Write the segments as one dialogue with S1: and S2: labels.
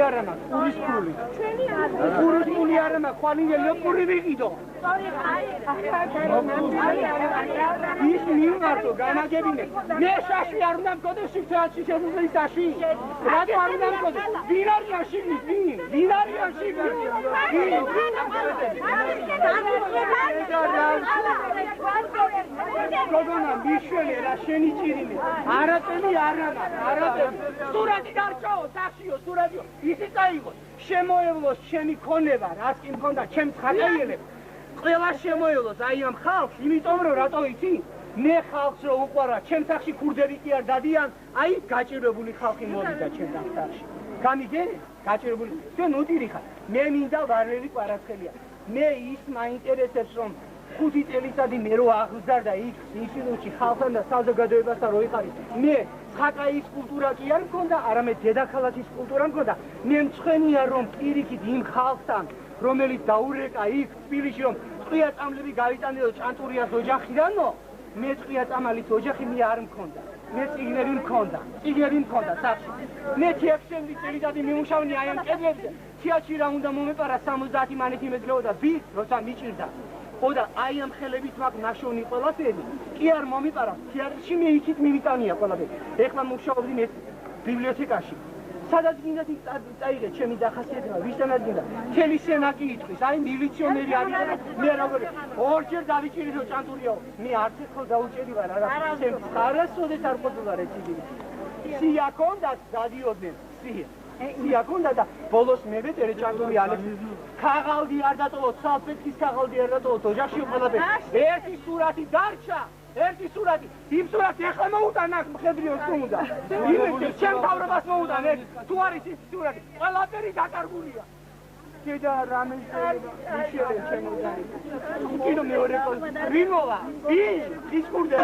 S1: Arama, Puri. Puri arama, qualingelio Puri vigido. Is new arto, Gana Gabine. Yes, Ashi Arnam Kodo Shiftashi Sashi. Radio Arnam Kodo. Vinaria Shibi, Vinaria Shibi. Gogona, Bishwele, Rasheni Chiri. Arateli Arama, Arateli. Surati Darcho, Taxio, Suradio. Is it I? Shemoelos, Shemi Koneva, asking Konda, Chem Khayele. ყველა შემოელოს აი ამ ხალხს, იმიტომ რომ რატო იცი? მე ხალხს რო უყვარა, ჩემ სახში ქურდები კი არ დადიან, აი გაჭირებული ხალხი მოვიდა ჩემ სახში. გამიგერე? გაჭირებული. ჩვენ უდირი ხარ. მე მინდა ვარელი კვარაცხელია. მე ის მაინტერესებს რომ 5 წელიწადი მე რო აღზარდა იქ ინსტიტუტში ხალხთან და საზოგადოებასთან რო იყარი. მე ხაკაის კულტურა კი არ მქონდა, არამედ დედაქალაქის კულტურა მქონდა. მე მწვენია რომ პირიქით იმ ხალხთან რომელიც დაურეკა იქ თბილისში რომ წყია წამლები გაიტანდა ჭანტურიას ოჯახიდანო მე წყია წამალის ოჯახი მე არ მქონდა მე წიგნები მქონდა სახში მე 16 წელიწადი მიმუშავნი აი ამ კედლებზე თეატრში რა უნდა მომეპარა 70 მანეთი მეძლეოდა ბის როცა მიჭირდა ხოდა აი ამ ხელებით მაგ ნაშოვნი ყველაფერი კი არ მომეპარა თეატრში მე იქით მიმიტანია ყველაფერი ეხლა მუშაობდი მე ბიბლიოთეკაში სადაც გინდა წაიღე ჩემი დახასიათება ვისთანაც გინდა მთელი სენაკი იტყვის აი მილიციონერი არის მე როგორი ორჯერ დავიჭირო ჭანტურიაო მე არც ერთხელ დაუჭერი ვარ არა ჩემს არასოდეს არ ყოფილა რეციდივი სია კონდა დადიოდნენ სია კონდა და ბოლოს მე ვეტერე ჭანტური ალექს ქაღალდი არ დატოვო სალფეთის ქაღალდი არ დატოვო ოჯახში ყველაფერი ერთი სურათი დარჩა ერთი სურათი, იმ სურათი ახლა მოუტანა მხედრიოს თუ უნდა. იმედი ჩემ თავრობას მოუტან ეს თუ არის ის სურათი, ყველაფერი დაკარგულია. დედა რამე მიშელე ჩემ უნდა. კიდო მეორე რიმოვა, ის კურდა.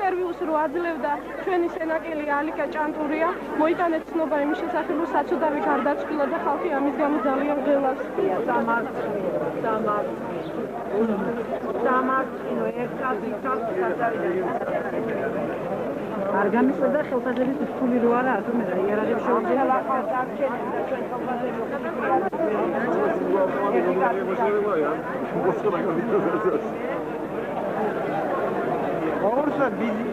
S2: ინტერვიუს რო აძლევდა ჩვენი სენაკელი ალიკა ჭანტურია მოიტანეთ ცნობა იმის შესახებ რომ საცუდავი გარდაცვლილა და ხალხი ამის გამო ძალიან ღელავსია სამართლო ერთად იქაც არ გამისვლა ხელფასების რთული რო არა თუმცა რა იარაღებს შეუძლია ორსა ბიზი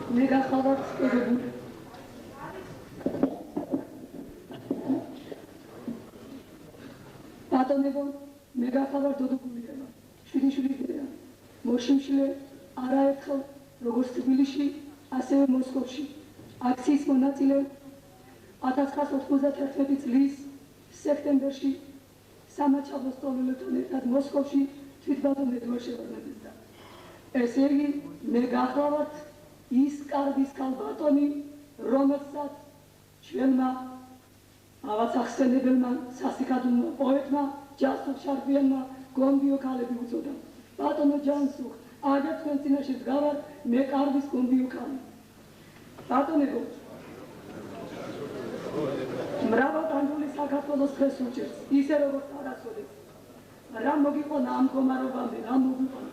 S3: მე გახავთ წოდებული. ბატონებო, მე გახავთ დოდოგულია. შვიდი დედა. მოშიმშილე არაერთხელ როგორც თბილისში, ასევე მოსკოვში აქციის მონაწილე 1991 წლის სექტემბერში სამაჩაბლოს ტოლელებთან ერთად მოსკოვში თვითბატონ ედუარდ შევარდნაძესთან. ესე იგი, მე გახლავართ ის კარგის ქალბატონი, რომელსაც ჩვენმა ავაცახსენებელმა სასიკადულმა პოეტმა ჯანსუღ შარბიანმა გომბიო ქალები უწოდა. ბატონო ჯანსუღ, აგერ თქვენ წინაშე დგავარ მე კარგის გომბიო ქალი. ბატონებო, მრავალტანჯული საქართველოს დღეს უჭერს, ისე როგორც არასოდეს. რა მოგიყვანა ამ მდგომარეობამდე, რა მოგიყვანა?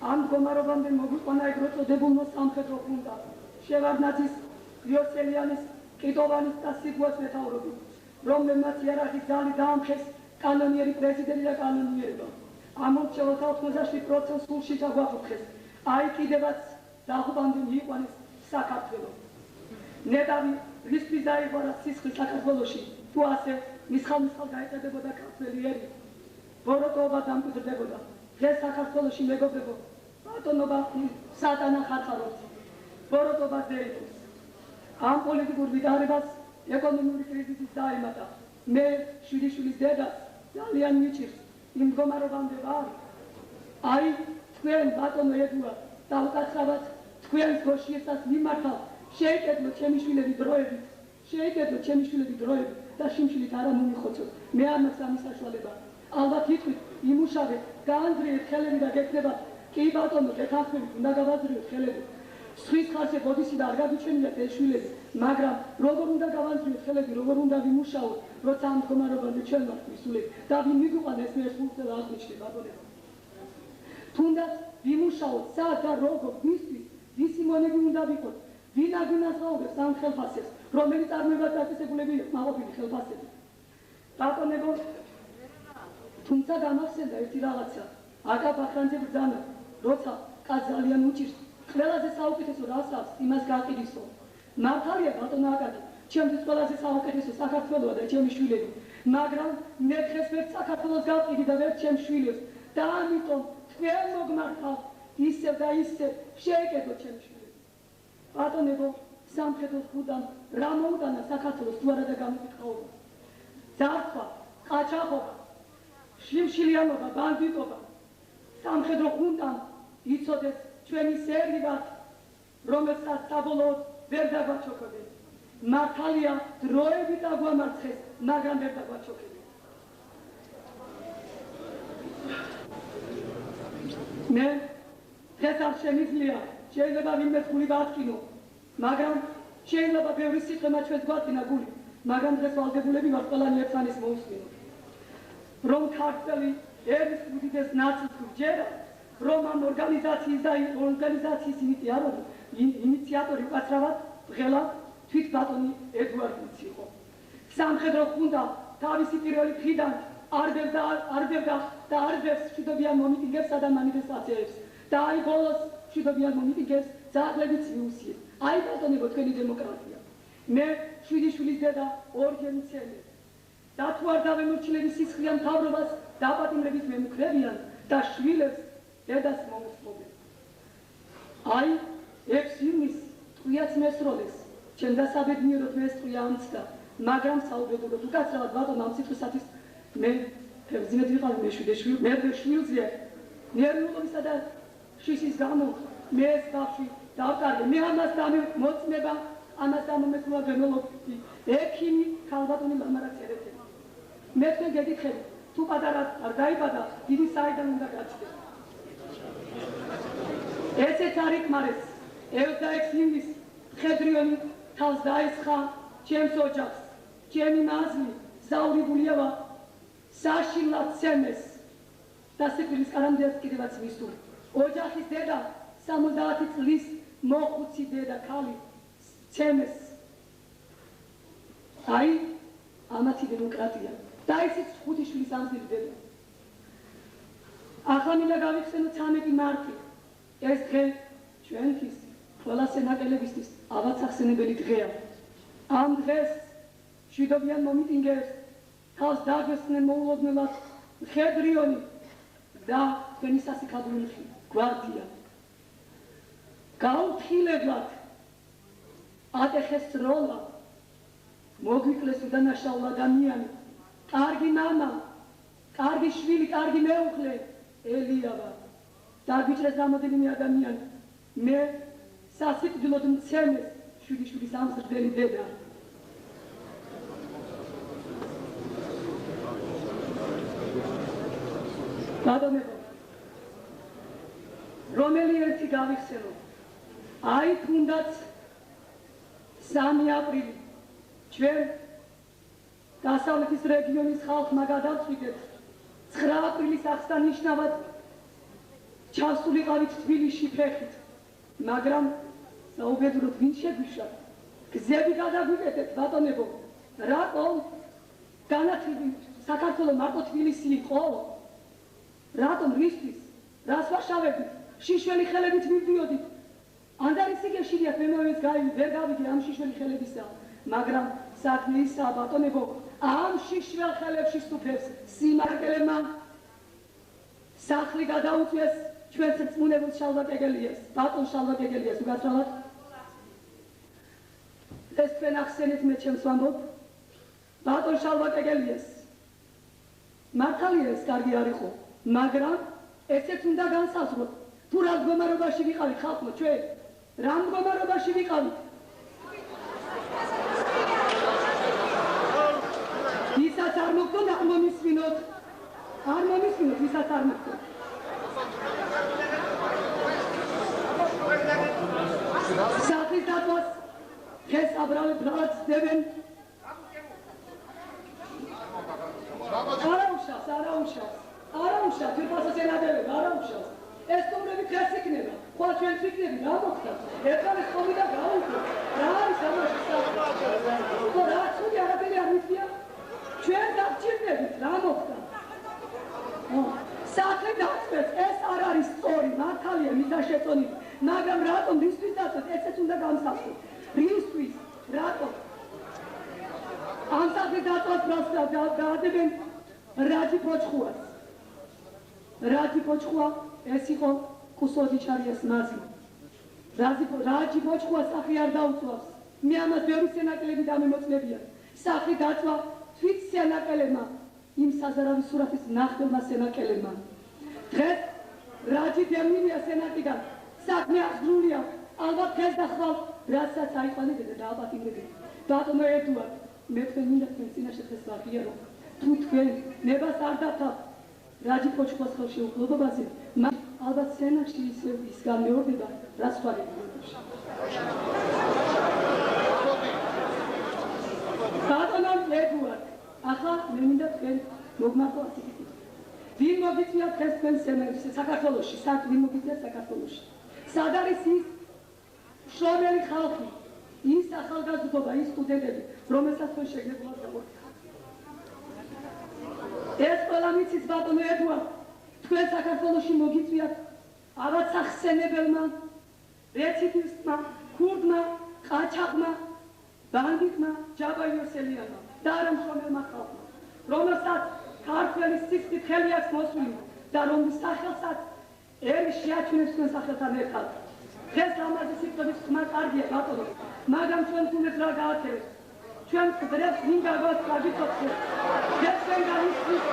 S3: ამ მდგომარეობამდე მოგიყვანა ეგრეთ წოდებულმა სამხედრო ხუნტამ, შევარდნაძის, იოსელიანის, კიტოვანის და სიგუას მეთაურობით, რომელმაც იარაღი ძალი დაამხეს კანონიერი პრეზიდენტი და კანონიერება. ამ მომრჩეველთა 87% სულში ჩაგვაფრთხეს. აი კიდევაც დაღუპამდე მიიყვანეს საქართველო. ნეტავი რისთვის დაიღვარა სისხლი საქართველოში, თუ ასე მისხალ გაეწედებოდა ქართველი ერი. ბოროტობა დამკვიდრდებოდა. დღეს საქართველოში მეგობრებო, ბატონობა სატანა ხარხარობს. ბოროტობა ძეითებს. ამ პოლიტიკურ ვითარებას ეკონომიური კრიზისის დაემატა. მე შვიდიშვილის დედას ძალიან მიჭირს იმ მდგომარეობამდე ვარ. აი თქვენ ბატონო ედუარდ დავუკაცრავად თქვენს გოშიესას მიმართავ. შეიკედლოთ ჩემი შვილები დროებით, შეიკედლოთ ჩემი შვილები დროებით და შიმშილით არა მომიხოცოთ. მე არ მაქვს ამის საშუალება. ალბათ ითქვით, იმუშავეთ, გაანძრიეთ ხელები და გექნებათ. კი ბატონო, გეთანხმებით, უნდა გავაძრიოთ ხელები. სხვის ხარჯზე ბოდიში და არ გაგიჩვენიათ ეს შვილები, მაგრამ როგორ უნდა გავანძრიოთ ხელები, როგორ უნდა ვიმუშაოთ, როცა ამ მდგომარეობამდე ჩვენ ვართ მისულები და ვინ მიგვიყვანა ეს მე სულწელა აღნიშნე ბატონებო. თუნდაც ვიმუშაოთ, სად და როგორ, ვისთვის, ვისი მონები უნდა ვიყოთ, ვინ აგვინაზღაურებს ამ ხელფასებს, რომელიც წარმოებად დაწესებულები მაყოფილი ხელფასები. ბატონებო, თუმცა გამახსენდა ერთი რაღაცა, აკა ბახრანძე ბრძანა, როცა კაც ძალიან უჭირს, ყველაზე საუკეთესო რას აქვს, იმას გააყიდისო. მართალია ბატონო აკაკი, ჩემთვის ყველაზე საუკეთესო საქართველოა და ჩემი შვილები, მაგრამ მე დღეს ვერც საქართველოს გავყიდი და ვერც ჩემს შვილებს და ამიტომ თქვენ მოგმართავ ისევ და ისევ შეეკედოთ ჩემი შვილები. ბატონებო, სამხედროს ხუდამ რა მოუტანა საქართველოს თუ არა და გამოკითხაობა. ძარცვა, ყაჩაღობა, შიმშილიანობა, ბანდიტობა. სამხედრო ხუნტამ იცოდეს ჩვენი სერგი ვართ, რომელსაც საბოლოოდ ვერ დაგვაჩოქებენ. მართალია დროებით აგვამარცხეს, მაგრამ ვერ დაგვაჩოქებენ. მე დღეს არ შემიძლია, შეიძლება ვინმე გული გაათკინო, მაგრამ შეიძლება ბევრი სიტყვა ჩვენს გვატკინა გული, მაგრამ დღეს ვალდებულები ვართ ყველანი ერთმანეთს მოусმინოთ. რომ ქართველი ერის უდიდეს ნაწილს გვჯერა, რომ ამ ორგანიზაციის ინიციატორი უკაცრავად ღელად თვით ბატონი ედუარდიც იყო. სამხედრო ხუნტა თავისი პირველი დღიდან არ ბევს მშვიდობიან მომიტინგებსა და მანიფესტაციებს და აი ბოლოს მშვიდობიან მომიტინგებს ძაღლებიც მიუსიეს. აი ბატონებო, თქვენი დემოკრატია. მე შვიდიშვილის დედა ორჯერ მცემე და თუ არ დავემორჩილები სისხლიან მთავრობას დაპატიმრებით მემუქრებიან და შვილებს დედას მომუსწრობენ. აი, 6 ივნისს ტყვიაც მესროლეს, ჩემ დასაბედნიეროდ მე ტყვია ამცდა, მაგრამ საუბედუროდ უკაცრავად ბატონო ამ სიტყვისათვის მე ხებძინეთ ვიყავი მე შვილზე ნერვიულობისა და შიშის გამო მე ეს ბავშვი დავკარგე. მე ამას მოწმება, ამას დამომეცნობა გენოლოგი, ექიმი ქალბატონი მამარაც ერეთება. მე თქვენ გეკითხებით, თუ პატარა არ დაიბადა, დიდი საიდან უნდა გაჩნდეს. ესეც არ იკმარეს. 26 ივნისს მხედრიონი თავს დაესხა ჩემს ოჯახს, ჩემი მაზლი საურიგულია საშინლად ცემეს და სიკვდილის კარამდეაც კიდევაც მისული. ოჯახის დედა 70 წლის მოხუცი დედა ქალი ცემეს. აი, ამათი დემოკრატია. და ისიც 5 შვილის ამზირი დედა. ახლა მინდა გავიხსენო 13 მარტი. ეს დღე ჩვენთვის ყველა სენაკელებისთვის ალბათ სახსენებელი დღეა. ამ დღეს მშვიდობიან მომიტინგეებს თავს დაგვესწნენ მოულოდნელად მხედრიონი და თქვენი სასიქადრო გვარდია. გაუთხილებლად ატეხეს როლა მოგვიკლეს უდანაშაულ ადამიანი, კარგი მამა, კარგი შვილი, კარგი მეუღლე ელიავა. დაგვიჭრეს რამოდენიმე ადამიანი. მე სასიკვდილოდ მცემეს შვიდის ამზრდელი დედა. ბატონებო, რომელი ერთი გავიხსენო, აი თუნდაც 3 აპრილი ჩვენ დასავლეთის რეგიონის ხალხმა გადავწყვიტეთ 9 აპრილის აღსანიშნავად ჩავსულიყავით თბილისში ფეხით, მაგრამ საუბედუროდ ვინ შეგვიშვათ, გზები გადაგვიკეთეთ, ბატონებო, რატომ განათლები საქართველოს მარტო თბილისი იყო? რატომ რისთვის? რას ვაშავებით? შიშველი ხელებით მივდიოდით. ანდარის იგეშიათ მე მომეს ვერ გავიგე ამ შიშველი ხელებისა, მაგრამ საქმე ისაა, ბატონებო, ამ შიშველ ხელებში სტუფებს სიმართლებმა სახლი გადაუწვეს ჩვენს რწმუნებულ შალვა კეგელიას, ბატონ შალვა კეგელიას უგაცრავად. ეს თქვენ ახსენეთ, მე ჩემს ვამბობ, ბატონ შალვა კეგელიას. მართალია ეს კარგი არ იყო, მაგრამ ესეც უნდა განსაზღვროთ, თუ რა მდგომარეობაში ვიყავით ხალხო ჩვენ, რა მდგომარეობაში ვიყავით. ვისაც არ მოგდონ, არ მომისმინოთ, ვისაც არ მოგდონ. სახლის დაწვას დღეს აბრალებს დებენ. არაუშავს, თვითონაც ენადებენ, არაუშავს. ეს სტუმრები დღეს იქნება, ხოლო ჩვენ ვიქნები, რა მოხდა? ერთმანეთს ხომი და გაუშვო. რა არის ამაში საქმე? ხო, რა ცუდი არაფერი არ მიწია? ჩვენ დაგჭირდებით, რა მოხდა? სახლი დაწვეს, ეს არ არის სწორი, მართალია მიზაშეწონილი, მაგრამ რატომ რისთვის დაწვეს, ესეც უნდა განსაზღვროთ. რისთვის? რატომ? ამ სახლის დაწვას გაადებენ რაჯი ფოჩხუას. რაჯი ფოჩხუა ეს იყო კუსოდიჩარიას მაზლი. რაჯი ფოჩხუა სახი არ დაუწვავს. მე ამას ბევრი სენაკელები დამემოწმებიან. სახი დაწვა თვით სენაკელებმა, იმ საზარავის სურათის ნახტელმა სენაკელებმა. დღეს რაჯი დემინია სენატიდან, საქმე აღძრულია, ალბათ დღეს და ხვალ რასაც აიყვანებდა და დააპატიმრებდა. ბატონო ედუარდ, მე თქვენ მინდა თქვენ წინაშე დღეს ვაღიარო, თუ თქვენ ნებას არ დავთავთ რაჯი ფოჩხუას ხელშეუხლობაზე, ალბათ სენატში ის გამეორდება, რაც ხვალებია. ბატონო ედუარდ, ახლა მე მინდა თქვენ მოგმართო ასეთი კითხვა. ვინ მოგიწვიათ დღეს თქვენ საქართველოში, ვინ მოგიწვიათ საქართველოში? სად არის ის შრომელი ხალხი, ის ახალგაზრდობა, ის სტუდენტები, რომელსაც თქვენ შეგნებულად გამორჩა. ეს ყველა მიცით, ბატონო ედუარდ, თქვენ საქართველოში მოგიწვიათ რაღაც სახსენებელმა, რეციდივისტმა, ქურდმა, ყაჩაღმა, ბანდიტმა, ჯაბაიოსელიანმა და არა მშრომელმა ხალხმა, რომელსაც ქართველის სისხლით ხელი აქვს მოსული და რომლის სახელსაც ელი შეაჩვენებს თქვენ სახელთან ერთად. დღეს ამაზე სიტყვის ხმა კარგია, ბატონო, მაგრამ ჩვენ თუნდაც რა გააკეთებთ? ჩვენ გვდრებს ვინ გაგვაქვს გაგიწოცხლეთ. დღეს ჩვენ განიცდით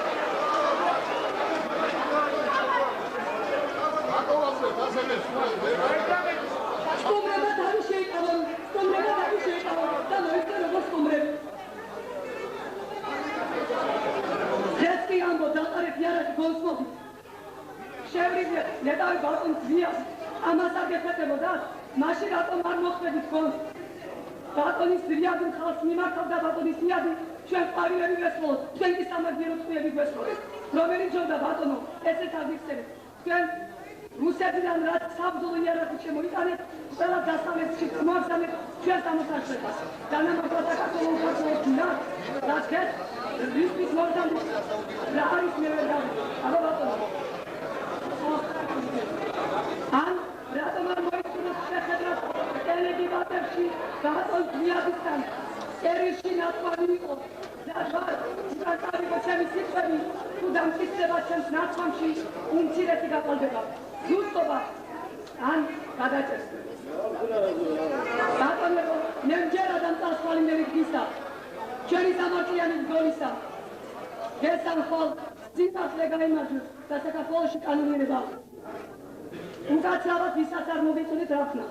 S3: სტუმრება თავი შეიკავონ და მოიქცე როგორც სტუმრები. დღეს კი ამბო დატარეთ იარაღი გონსმობით. შევრიგეთ ნეტავი ბატონ ძვიას, ამას არ გეხეთებოდათ, მაშინ რატომ არ მოხვედით გონს? ბატონის ძვიადი ხალხს მიმართავდა ბატონის ძვიადი, ჩვენ ყარივები ვესმოთ, თქვენ კი სამაგიერო წყვილები გვესმოდეთ. რომელი ჯობდა ბატონო, ესეც არ გიხსენეთ. თქვენ რუსეთიდან რაც საბრძოლო იარაღი შემოიტანეთ, ყველა დასავლეთში მოაგზავნეთ ჩვენს დამოსახლებას. დანამატად საქართველოს უხარშეებინა, რაც დღეს რისთვის მოგზავნეთ, რა არის მე ვერ გავიგე. აბა ბატონო. ან რატომ არ მოიწვიეთ შეხედრას მცირეთი გაყალბება ზუსტობა ან გადაჭერს ბატონებო მე მჯერადამ წასვალი მე ვიქისა ჩვენი სამართლიანი გოლისა გესამხოლ სიტყვაზე გაიმარჯვეთ და საქართველოში კანონიერება უკაცრავად ვისაც არ მოგეწონეთ რაფნა